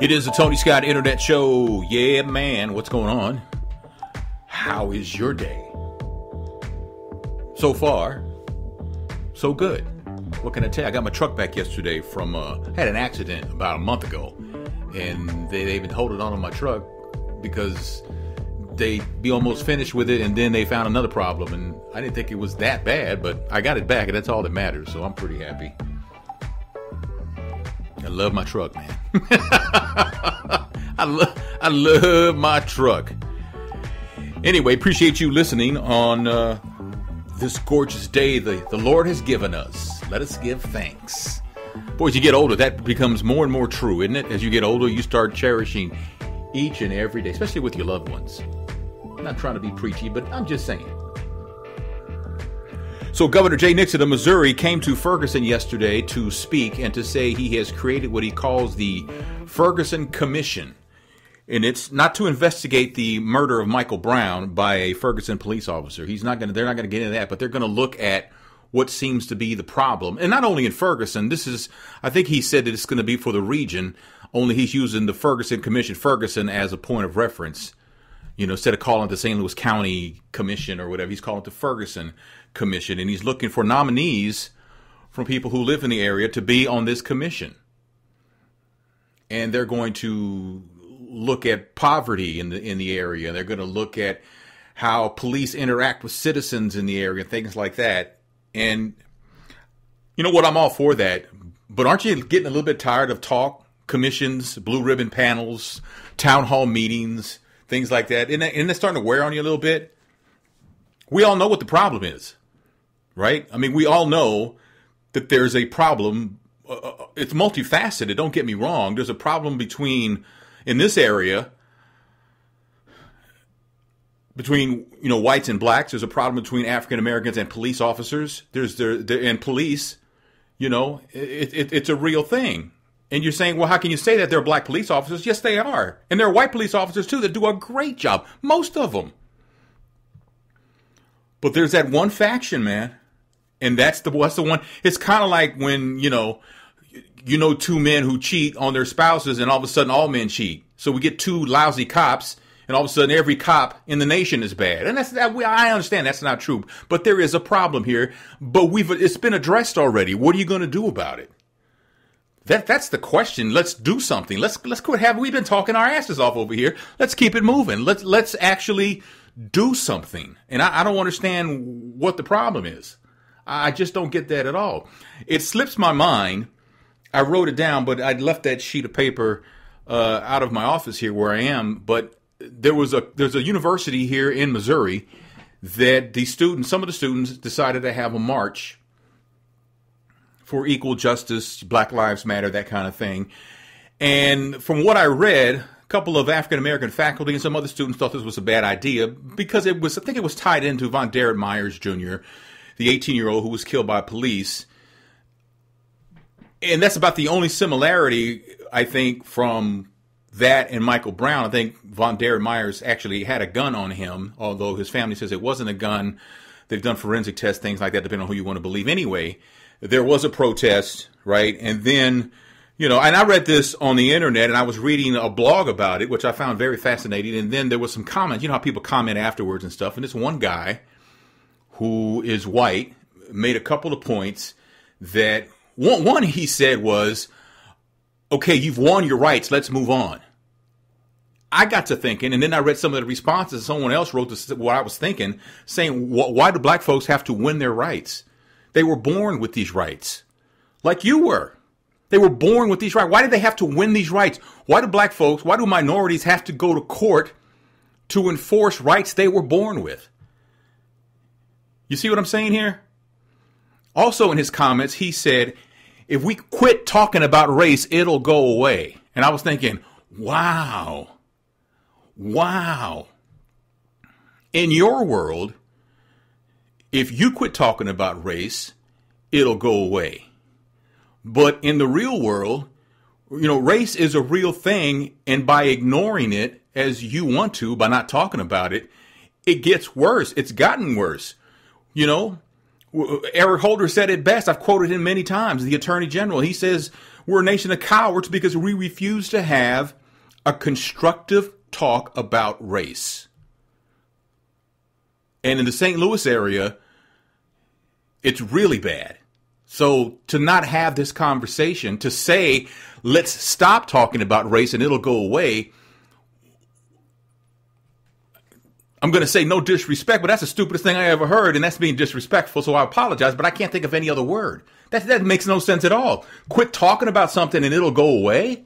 It is the Tony Scott Internet Show. Yeah, man. What's going on? How is your day? So far, so good. What can I tell you? I got my truck back yesterday from, had an accident about a month ago. And they've been holding on to my truck because they be almost finished with it. And then they found another problem. And I didn't think it was that bad, but I got it back. And that's all that matters. So I'm pretty happy. I love my truck, man. I love my truck. Anyway, appreciate you listening on this gorgeous day the Lord has given us. Let us give thanks. Boy, as you get older, that becomes more and more true, isn't it? As you get older, you start cherishing each and every day, especially with your loved ones. I'm not trying to be preachy, but I'm just saying. So Governor Jay Nixon of Missouri came to Ferguson yesterday to speak and to say he has created what he calls the Ferguson Commission. And it's not to investigate the murder of Michael Brown by a Ferguson police officer. They're not going to get into that, but they're going to look at what seems to be the problem. And not only in Ferguson, I think he said that it's going to be for the region, only he's using the Ferguson Commission, Ferguson, as a point of reference. You know, instead of calling it the St. Louis County Commission or whatever, he's calling it the Ferguson Commission. And he's looking for nominees from people who live in the area to be on this commission. And they're going to look at poverty in the area. They're going to look at how police interact with citizens in the area, things like that. And you know what? I'm all for that. But aren't you getting a little bit tired of talk, commissions, blue ribbon panels, town hall meetings, things like that? Isn't it starting to wear on you a little bit? We all know what the problem is, right? I mean, we all know that there's a problem. It's multifaceted. Don't get me wrong. There's a problem in this area, between whites and blacks. There's a problem between African Americans and police officers. And police. It's a real thing. And you're saying, well, how can you say that they're black police officers? Yes, they are. And there are white police officers, too, that do a great job. Most of them. But there's that one faction, man. And that's the one. It's kind of like when, two men who cheat on their spouses and all of a sudden all men cheat. So we get two lousy cops and all of a sudden every cop in the nation is bad. And I understand that's not true. But there is a problem here. But it's been addressed already. What are you going to do about it? That's the question. Let's do something. Let's quit we've been talking our asses off over here. Let's keep it moving. Let's actually do something. And I don't understand what the problem is. I just don't get that at all. It slips my mind. I wrote it down, but I left that sheet of paper out of my office here where I am. But there's a university here in Missouri that some of the students decided to have a march for equal justice, Black Lives Matter, that kind of thing. And from what I read, a couple of African-American faculty and some other students thought this was a bad idea because I think it was tied into Von Derek Myers Jr., the 18-year-old who was killed by police. And that's about the only similarity, I think, from that and Michael Brown. I think Von Derek Myers actually had a gun on him, although his family says it wasn't a gun. They've done forensic tests, things like that, depending on who you want to believe. Anyway, there was a protest, right? And then, and I read this on the internet, and I was reading a blog about it, which I found very fascinating. And then there was some comments. You know how people comment afterwards and stuff. And this one guy who is white made a couple of points that one he said was, okay, you've won your rights. Let's move on. I got to thinking, and then I read some of the responses. Someone else wrote what I was thinking, saying, why do black folks have to win their rights? They were born with these rights, like you were. They were born with these rights. Why did they have to win these rights? Why do minorities have to go to court to enforce rights they were born with? You see what I'm saying here? Also in his comments, he said, if we quit talking about race, it'll go away. And I was thinking, wow. In your world, if you quit talking about race, it'll go away. But in the real world, race is a real thing. And by ignoring it as you want to, by not talking about it, it gets worse. It's gotten worse. Eric Holder said it best. I've quoted him many times, the Attorney General. He says, we're a nation of cowards because we refuse to have a constructive talk about race. And in the St. Louis area, it's really bad. So to not have this conversation, to say, let's stop talking about race and it'll go away, I'm going to say no disrespect, but that's the stupidest thing I ever heard, and that's being disrespectful, so I apologize, but I can't think of any other word. That makes no sense at all. Quit talking about something and it'll go away?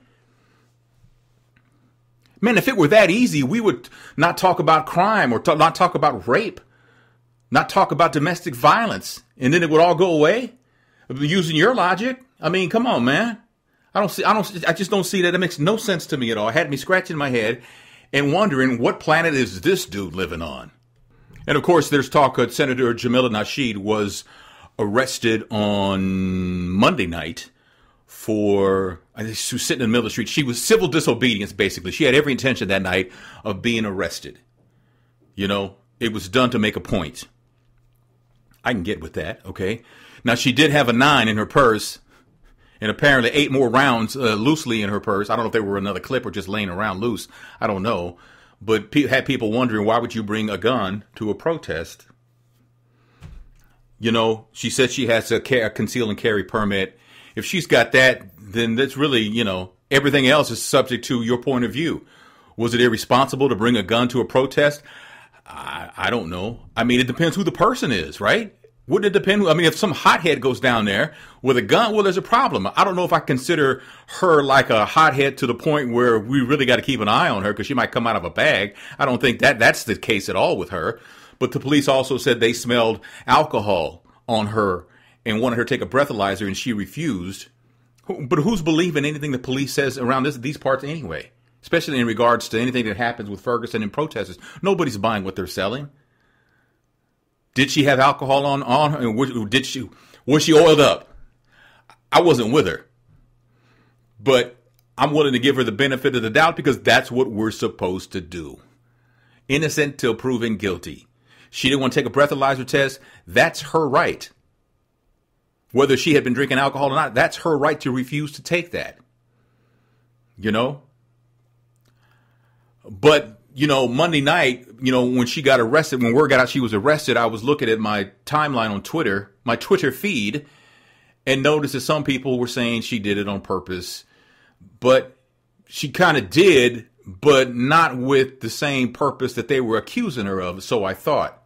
Man, if it were that easy, we would not talk about crime or not talk about rape, not talk about domestic violence, and then it would all go away? Using your logic? I mean, come on, man. I just don't see that. It makes no sense to me at all. It had me scratching my head and wondering, what planet is this dude living on? And of course, there's talk that Senator Jamila Nasheed was arrested on Monday night for, I think she was sitting in the middle of the street. She was civil disobedience, basically. She had every intention that night of being arrested. You know, it was done to make a point. I can get with that, okay? Now, she did have a 9 in her purse, and apparently 8 more rounds loosely in her purse. I don't know if they were another clip or just laying around loose. I don't know. But had people wondering, why would you bring a gun to a protest? You know, she said she has a conceal and carry permit. If she's got that, then that's really, you know, everything else is subject to your point of view. Was it irresponsible to bring a gun to a protest? I don't know. I mean, it depends who the person is, right? Wouldn't it depend? I mean, if some hothead goes down there with a gun, well, there's a problem. I don't know if I consider her like a hothead to the point where we really got to keep an eye on her because she might come out of a bag. I don't think that's the case at all with her. But the police also said they smelled alcohol on her and wanted her to take a breathalyzer, and she refused. But who's believing anything the police says around these parts anyway? Especially in regards to anything that happens with Ferguson and protesters. Nobody's buying what they're selling. Did she have alcohol on her? And was she oiled up? I wasn't with her. But I'm willing to give her the benefit of the doubt because that's what we're supposed to do. Innocent till proven guilty. She didn't want to take a breathalyzer test. That's her right. Whether she had been drinking alcohol or not, that's her right to refuse to take that. You know? But, you know, Monday night, you know, when she got arrested, when word got out she was arrested, I was looking at my timeline on Twitter, my Twitter feed, and noticed that some people were saying she did it on purpose. But she kind of did, but not with the same purpose that they were accusing her of, so I thought.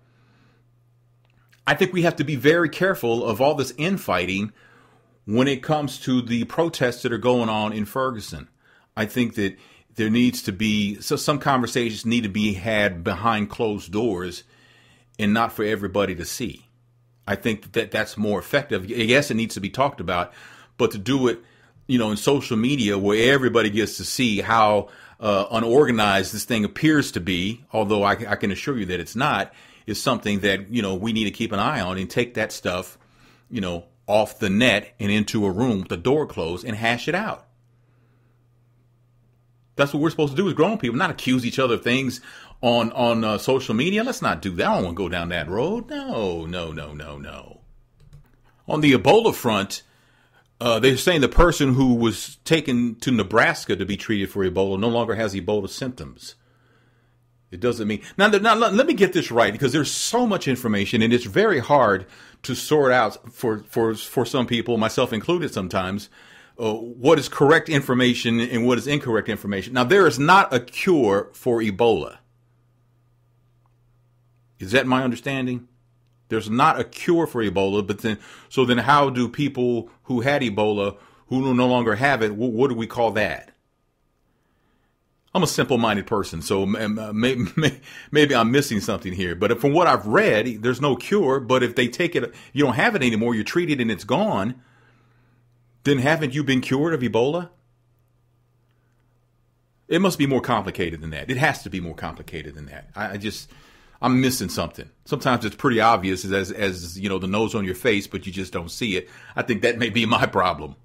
I think we have to be very careful of all this infighting when it comes to the protests that are going on in Ferguson. I think that there needs to be, so some conversations need to be had behind closed doors and not for everybody to see. I think that that's more effective. Yes, it needs to be talked about, but to do it, you know, in social media where everybody gets to see how unorganized this thing appears to be, although I can assure you that it's not, is something that, you know, we need to keep an eye on and take that stuff, you know, off the net and into a room with the door closed and hash it out. That's what we're supposed to do as grown people, not accuse each other of things on social media. Let's not do that. I don't want to go down that road. No. On the Ebola front, they're saying the person who was taken to Nebraska to be treated for Ebola no longer has Ebola symptoms. It doesn't mean... Now, let me get this right, because there's so much information, and it's very hard to sort out for some people, myself included sometimes, what is correct information and what is incorrect information. Now, there is not a cure for Ebola. Is that my understanding? There's not a cure for Ebola, but then how do people who had Ebola, who no longer have it, what do we call that? I'm a simple-minded person, so maybe I'm missing something here. But from what I've read, there's no cure. But if they take it, you don't have it anymore, you treat it and it's gone, then haven't you been cured of Ebola? It must be more complicated than that. It has to be more complicated than that. I'm missing something. Sometimes it's pretty obvious as you know, the nose on your face, but you just don't see it. I think that may be my problem.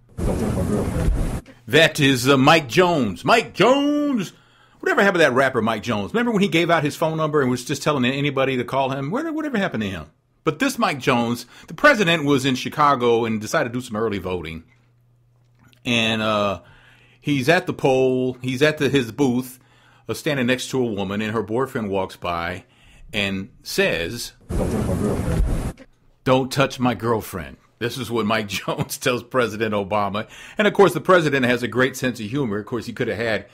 That is Mike Jones. Mike Jones! Whatever happened to that rapper Mike Jones? Remember when he gave out his phone number and was just telling anybody to call him? Whatever happened to him? But this Mike Jones, the president was in Chicago and decided to do some early voting. And he's at the poll, he's at his booth, standing next to a woman, and her boyfriend walks by and says, "Don't touch my girlfriend." This is what Mike Jones tells President Obama. And of course, the president has a great sense of humor. Of course, he could have had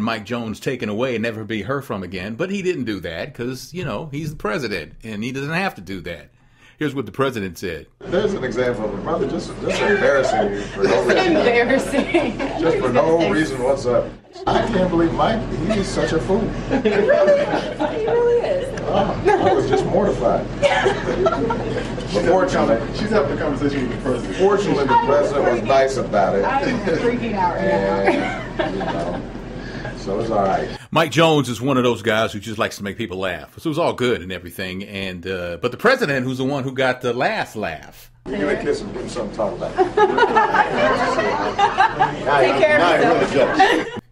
Mike Jones taken away and never be heard from again. But he didn't do that because, he's the president and he doesn't have to do that. Here's what the president said. There's an example of a brother just embarrassing you for no reason. Embarrassing. Just for no reason whatsoever. I can't believe Mike, he's such a fool. He really is. I was just mortified. But fortunately, she's having a conversation with the president. Fortunately, the president was nice about it. I'm freaking out right now. So it's all right. Mike Jones is one of those guys who just likes to make people laugh. So it was all good and everything. And but the president, who's the one who got the last laugh. You get a kiss and give him something to talk about. Take care of yourself.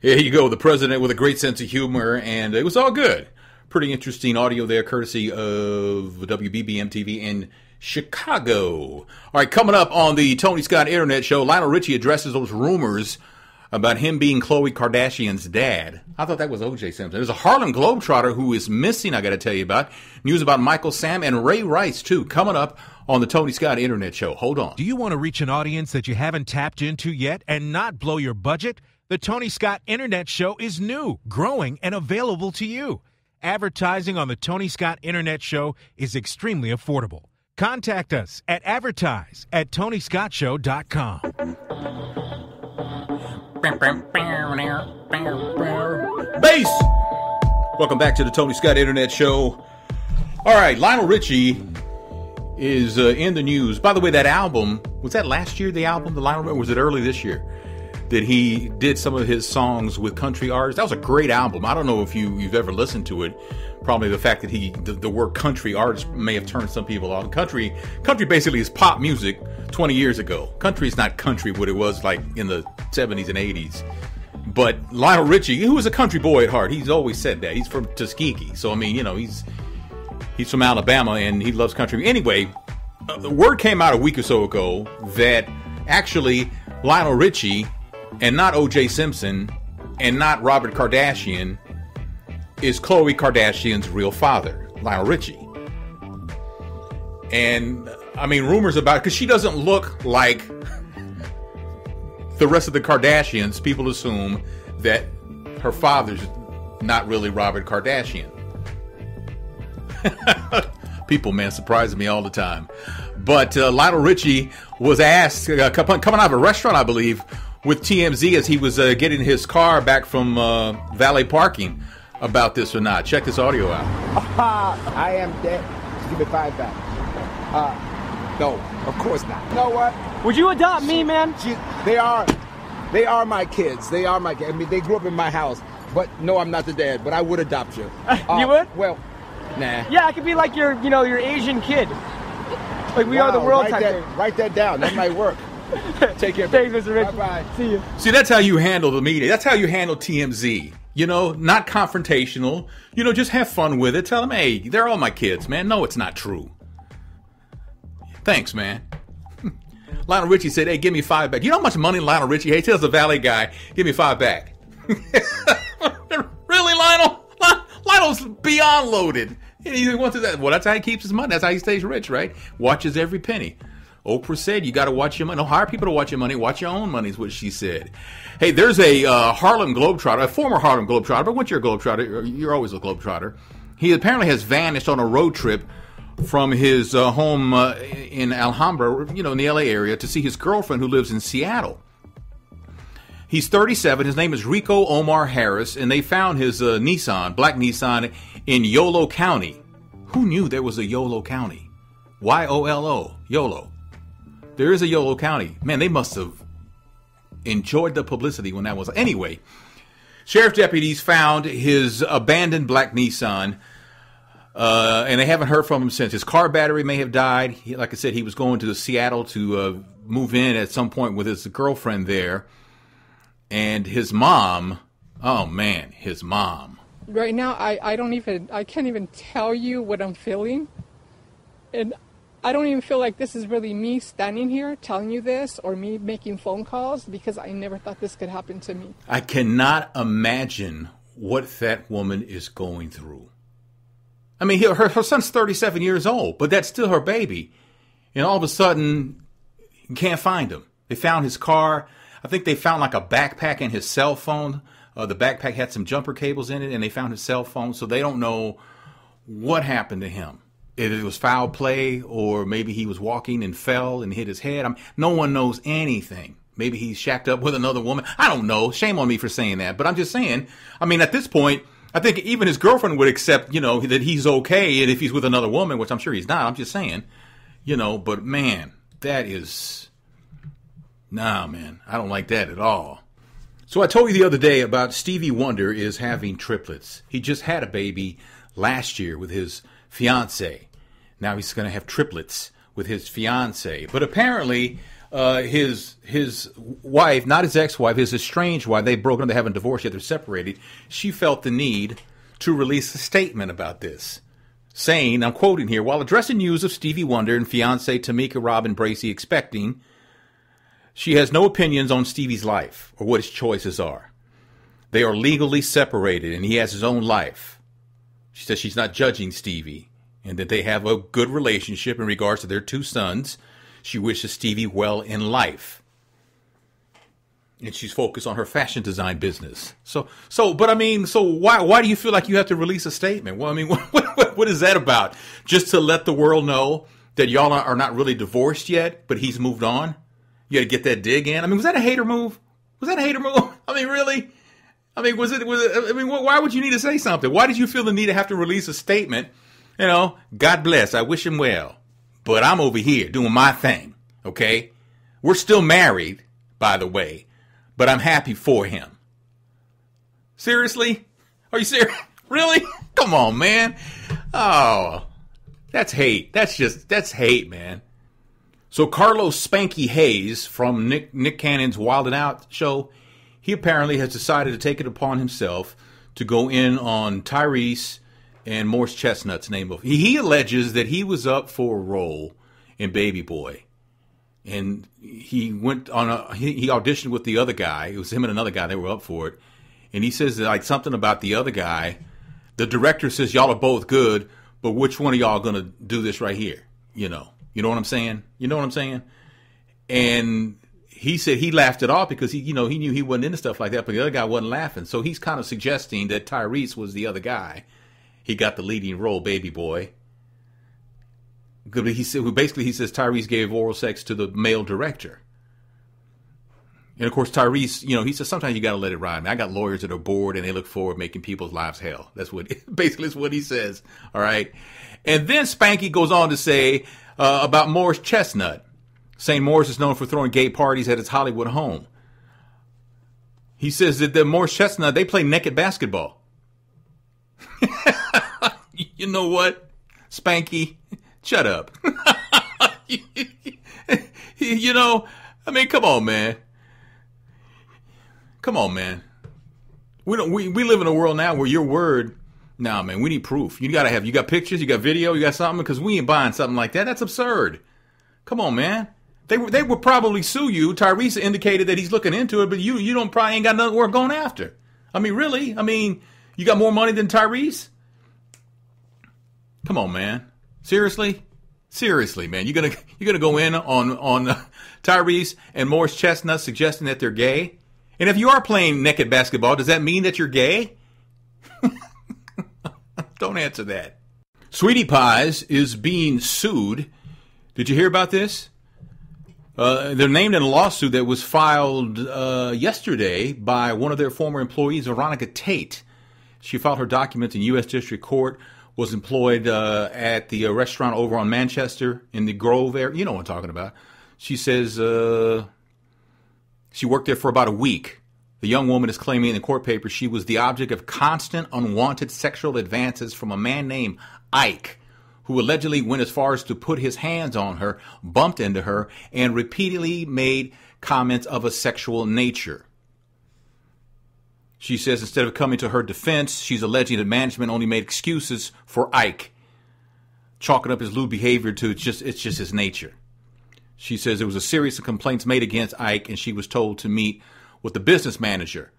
Here you go, the president with a great sense of humor, and it was all good. Pretty interesting audio there, courtesy of WBBM TV in Chicago. All right, coming up on the Tony Scott Internet Show, Lionel Richie addresses those rumors about him being Khloe Kardashian's dad. I thought that was O.J. Simpson. There's a Harlem Globetrotter who is missing, I got to tell you about. News about Michael Sam and Ray Rice, too, coming up on the Tony Scott Internet Show. Hold on. Do you want to reach an audience that you haven't tapped into yet and not blow your budget? The Tony Scott Internet Show is new, growing, and available to you. Advertising on the Tony Scott Internet Show is extremely affordable. Contact us at advertise@TonyScottShow.com. Bass! Welcome back to the Tony Scott Internet Show. All right, Lionel Richie is in the news. By the way, that album, was that last year, the album, the Lionel, or was it early this year? That he did some of his songs with country artists. That was a great album. I don't know if you've ever listened to it. Probably the fact that the word country artist may have turned some people off. Country basically is pop music 20 years ago. Country is not country what it was like in the 70s and 80s. But Lionel Richie, who was a country boy at heart, he's always said that. He's from Tuskegee. So, I mean, he's from Alabama and he loves country. Anyway, the word came out a week or so ago that actually Lionel Richie, and not O.J. Simpson, and not Robert Kardashian, is Khloe Kardashian's real father, Lionel Richie. And, I mean, rumors about, because she doesn't look like the rest of the Kardashians, people assume that her father's not really Robert Kardashian. People, man, surprise me all the time. But Lionel Richie was asked, coming out of a restaurant, I believe, with TMZ as he was getting his car back from valet parking about this or not. Check this audio out. I am dead. Just give me $5 back. No, of course not. You know what? Would you adopt me, man? They are my kids. They are my kids. I mean, they grew up in my house. But no, I'm not the dad. But I would adopt you. You would? Well, nah. Yeah, I could be like your Asian kid. Like we are the world type thing. Write that down. That might work. Take care. Thanks, Mr. Rich. Bye-bye. See you. See, that's how you handle the media. That's how you handle TMZ. Not confrontational. Just have fun with it. Tell them, hey, they're all my kids, man. No, it's not true. Thanks, man. Lionel Richie said, hey, give me $5 back. You know how much money Lionel Richie, hey, tells the valet guy, give me $5 back. Really, Lionel? Lionel's beyond loaded. He wants that. Well, that's how he keeps his money. That's how he stays rich, right? Watches every penny. Oprah said you got to watch your money. Don't hire people to watch your money. Watch your own money is what she said. Hey, there's a Harlem Globetrotter, a former Harlem Globetrotter, but once you're a Globetrotter, you're always a Globetrotter. He apparently has vanished on a road trip from his home in Alhambra, in the L.A. area, to see his girlfriend who lives in Seattle. He's 37. His name is Rico Omar Harris, and they found his Nissan, black Nissan, in Yolo County. Who knew there was a Yolo County? Y-O-L-O, Yolo. There is a Yolo County. Man, they must have enjoyed the publicity when that was. Anyway, sheriff deputies found his abandoned black Nissan, and they haven't heard from him since. His car battery may have died. Like I said, he was going to Seattle to move in at some point with his girlfriend there. And his mom, oh man, his mom. Right now, I can't even tell you what I'm feeling. And I don't even feel like this is really me standing here telling you this or me making phone calls because I never thought this could happen to me. I cannot imagine what that woman is going through. I mean, her son's 37 years old, but that's still her baby. And all of a sudden, you can't find him. They found his car. I think they found like a backpack and his cell phone. The backpack had some jumper cables in it, and they found his cell phone. So they don't know what happened to him. If it was foul play, or maybe he was walking and fell and hit his head. No one knows anything. Maybe he's shacked up with another woman. I don't know. Shame on me for saying that. But I'm just saying, I mean, at this point, I think even his girlfriend would accept, that he's okay. And if he's with another woman, which I'm sure he's not, I'm just saying, but man, that is, nah, man, I don't like that at all. So I told you the other day about Stevie Wonder is having triplets. He just had a baby last year with his fiance. Now he's going to have triplets with his fiance. But apparently his wife, not his ex-wife, his estranged wife, they've broken up, they haven't divorced yet, they're separated. She felt the need to release a statement about this, saying, I'm quoting here, while addressing news of Stevie Wonder and fiance Tamika Robin Bracey expecting, she has no opinions on Stevie's life or what his choices are. They are legally separated and he has his own life. She says she's not judging Stevie and that they have a good relationship in regards to their two sons. She wishes Stevie well in life. And she's focused on her fashion design business. So why do you feel like you have to release a statement? Well, I mean, what is that about? Just to let the world know that y'all are not really divorced yet, but he's moved on? You got to get that dig in. I mean, was that a hater move? Was that a hater move? I mean, really? I mean, why would you need to say something? Why did you feel the need to have to release a statement? God bless. I wish him well. But I'm over here doing my thing. Okay? We're still married, by the way, but I'm happy for him. Seriously? Are you serious? Really? Come on, man. Oh, that's hate. That's hate, man. So Carlos Spanky Hayes from Nick Cannon's Wild 'N Out show, he apparently has decided to take it upon himself to go in on Tyrese and Morris Chestnut's name. He alleges that he was up for a role in Baby Boy. And he went on he auditioned with the other guy. It was him and another guy. They were up for it. And he says like something about the other guy. The director says, y'all are both good, but which one of y'all going to do this right here? You know what I'm saying? You know what I'm saying? And he said he laughed it off because he knew he wasn't into stuff like that, but the other guy wasn't laughing. So he's kind of suggesting that Tyrese was the other guy. He got the leading role, Baby Boy. He says Tyrese gave oral sex to the male director. And of course, Tyrese, he says sometimes you got to let it ride. I got lawyers that are bored and they look forward to making people's lives hell. That's what he says. All right. And then Spanky goes on to say about Morris Chestnut, saying Morris is known for throwing gay parties at his Hollywood home. He says that the Morris Chestnut, they play naked basketball. You know what, Spanky? Shut up. I mean, come on, man. Come on, man. We live in a world now where your word, nah, man, we need proof. You got pictures, you got video, you got something, because we ain't buying something like that. That's absurd. Come on, man. They would probably sue you. Tyrese indicated that he's looking into it, but you don't probably ain't got nothing worth going after. I mean, really? I mean, you got more money than Tyrese? Come on, man. Seriously, man. You're gonna go in on Tyrese and Morris Chestnut suggesting that they're gay? And if you are playing naked basketball, does that mean that you're gay? Don't answer that. Sweetie Pies is being sued. Did you hear about this? They're named in a lawsuit that was filed yesterday by one of their former employees, Veronica Tate. She filed her documents in U.S. District Court, was employed at the restaurant over on Manchester in the Grove area. You know what I'm talking about. She says she worked there for about a week. The young woman is claiming in the court papers she was the object of constant unwanted sexual advances from a man named Ike, who allegedly went as far as to put his hands on her, bumped into her, and repeatedly made comments of a sexual nature. She says instead of coming to her defense, she's alleging that management only made excuses for Ike. chalking up his lewd behavior to it's just his nature. She says there was a series of complaints made against Ike, and she was told to meet with the business manager.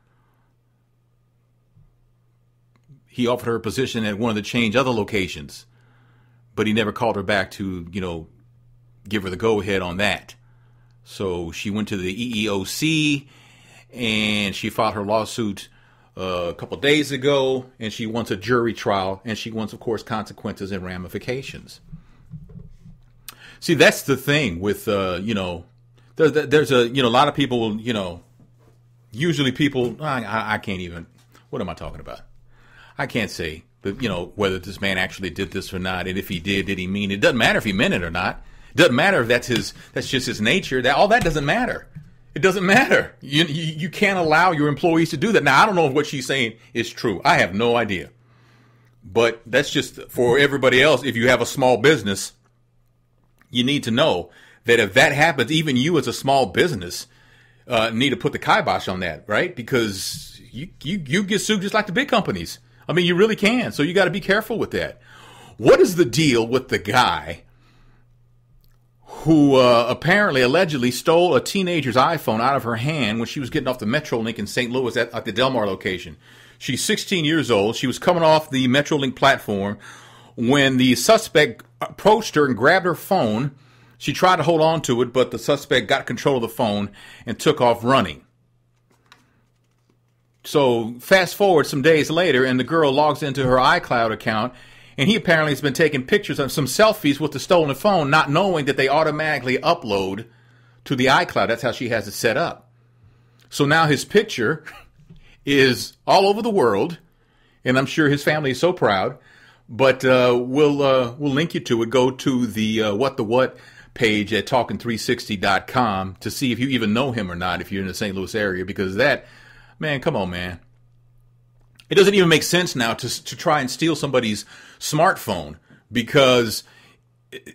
He offered her a position at one of the Change other locations, but he never called her back to, give her the go-ahead on that. So she went to the EEOC, and she filed her lawsuit a couple days ago, and she wants a jury trial, and she wants, of course, consequences and ramifications. See, that's the thing with, there's a lot of people, usually people, I can't even, what am I talking about? I can't say, but, whether this man actually did this or not, and if he did he mean it? It doesn't matter if he meant it or not. It doesn't matter if that's just his nature. All that doesn't matter. It doesn't matter. You can't allow your employees to do that. Now, I don't know if what she's saying is true. I have no idea. But that's just for everybody else. If you have a small business, you need to know that if that happens, even you as a small business need to put the kibosh on that, right? Because you get sued just like the big companies. I mean, you really can. So you got to be careful with that. What is the deal with the guy who allegedly stole a teenager's iPhone out of her hand when she was getting off the Metrolink in St. Louis at the Del Mar location? She's 16 years old. She was coming off the Metrolink platform when the suspect approached her and grabbed her phone. She tried to hold on to it, but the suspect got control of the phone and took off running. So fast forward some days later, and the girl logs into her iCloud account, and he apparently has been taking pictures of some selfies with the stolen phone, not knowing that they automatically upload to the iCloud. That's how she has it set up. So now his picture is all over the world, and I'm sure his family is so proud. But we'll link you to it. Go to the What the What page at talking360.com to see if you even know him or not if you're in the St. Louis area, because that, man, come on, man. It doesn't even make sense now to try and steal somebody's smartphone, because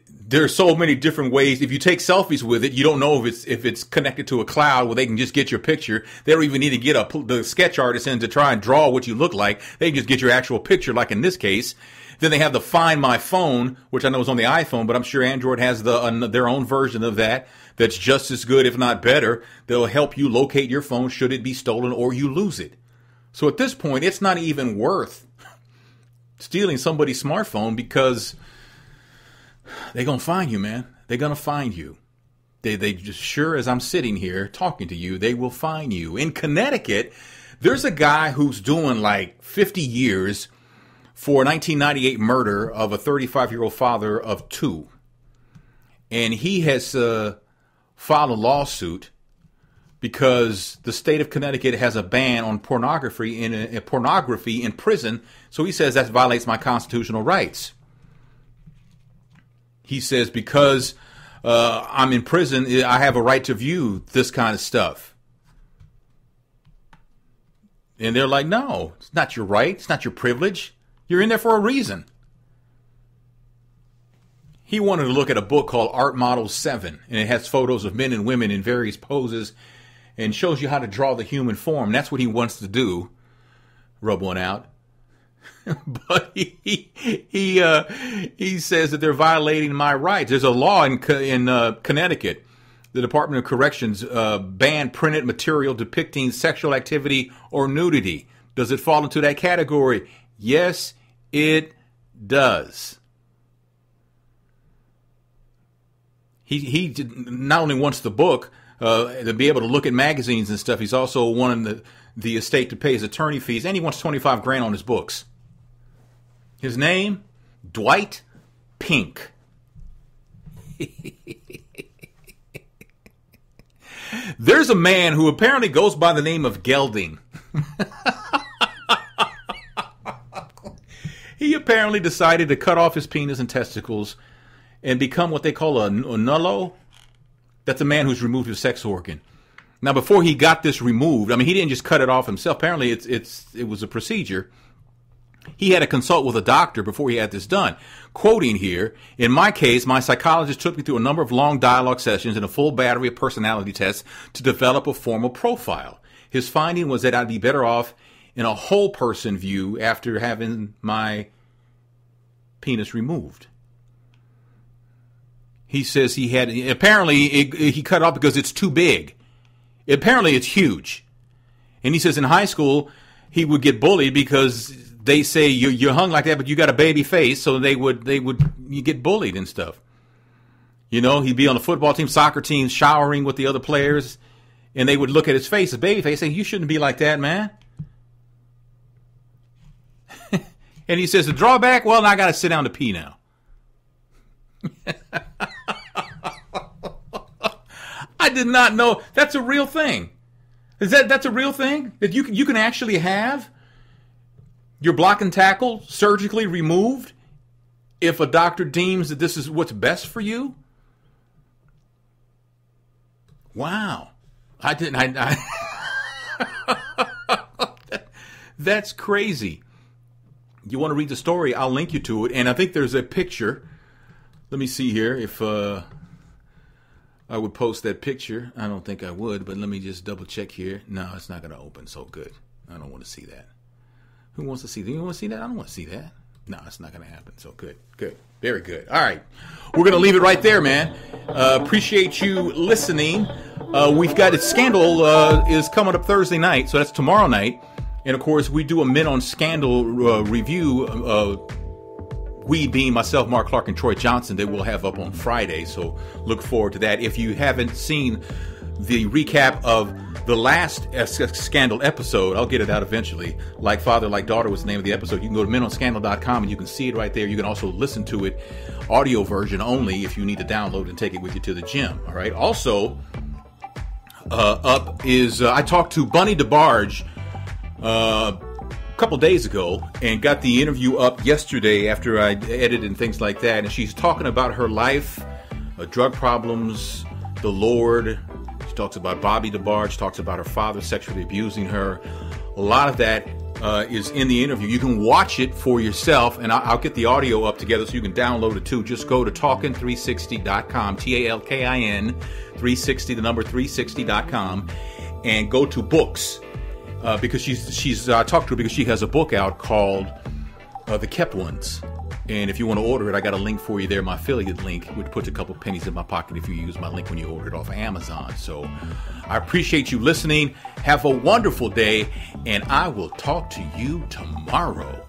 there's so many different ways. If you take selfies with it, you don't know if it's connected to a cloud where they can just get your picture. They don't even need to get the sketch artist in to try and draw what you look like. They can just get your actual picture, like in this case. Then they have the Find My Phone, which I know is on the iPhone, but I'm sure Android has their own version of that that's just as good, if not better. They'll help you locate your phone should it be stolen or you lose it. So at this point, it's not even worth stealing somebody's smartphone, because they're going to find you, man. They're going to find you. They just, sure as I'm sitting here talking to you, they will find you. In Connecticut, there's a guy who's doing like 50 years for a 1998 murder of a 35-year-old father of two. And he has filed a lawsuit because the state of Connecticut has a ban on pornography in prison. So he says that violates my constitutional rights. He says because I'm in prison, I have a right to view this kind of stuff. And they're like, no, it's not your right. It's not your privilege. You're in there for a reason. He wanted to look at a book called Art Model 7, and it has photos of men and women in various poses and shows you how to draw the human form. That's what he wants to do, rub one out. But he says that they're violating my rights. There's a law in Connecticut. The Department of Corrections banned printed material depicting sexual activity or nudity. Does it fall into that category? Yes, it does. He not only wants the book to be able to look at magazines and stuff, he's also wanting the estate to pay his attorney fees, and he wants $25,000 on his books. His name, Dwight Pink. There's a man who apparently goes by the name of Gelding. He apparently decided to cut off his penis and testicles and become what they call a nullo. That's a man who's removed his sex organ. Now, before he got this removed, I mean, he didn't just cut it off himself. Apparently, it was a procedure. He had to consult with a doctor before he had this done. Quoting here, in my case, my psychologist took me through a number of long dialogue sessions and a full battery of personality tests to develop a formal profile. His finding was that I'd be better off in a whole person view after having my penis removed. He says apparently he cut it off because it's too big. Apparently it's huge. And he says in high school he would get bullied because they say you're hung like that, but you got a baby face, so you get bullied and stuff. You know, he'd be on the football team, soccer team, showering with the other players, and they would look at his face, his baby face, say, "You shouldn't be like that, man." And he says, the drawback, well, now I got to sit down to pee now. I did not know. That's a real thing. That's a real thing? That you can actually have your block and tackle surgically removed if a doctor deems that this is what's best for you? Wow. That's crazy. You want to read the story, I'll link you to it. And I think there's a picture. Let me see here if I would post that picture. I don't think I would, but let me just double check here. No, it's not going to open so good. I don't want to see that. Who wants to see that? You want to see that? I don't want to see that. No, it's not going to happen. So good. Very good. All right. We're going to leave it right there, man. Appreciate you listening. We've got Scandal is coming up Thursday night, so that's tomorrow night. And, of course, we do a Men on Scandal review, we being myself, Mark Clark, and Troy Johnson, that we'll have up on Friday. So look forward to that. If you haven't seen the recap of the last Scandal episode, I'll get it out eventually. Like Father, Like Daughter was the name of the episode. You can go to menonscandal.com and you can see it right there. You can also listen to it audio version only if you need to download and take it with you to the gym. All right. Also, up is I talked to Bunny DeBarge a couple days ago and got the interview up yesterday after I edited and things like that. And she's talking about her life, drug problems, the Lord. She talks about Bobby DeBarge, talks about her father sexually abusing her. A lot of that is in the interview. You can watch it for yourself, and I'll get the audio up together so you can download it too. Just go to talkin360.com, TALKIN 360, the number 360.com, and go to books. Because she's talked to her because she has a book out called The Kept Ones. And if you want to order it, I got a link for you there, my affiliate link, which puts a couple pennies in my pocket if you use my link when you order it off of Amazon. So I appreciate you listening. Have a wonderful day, and I will talk to you tomorrow.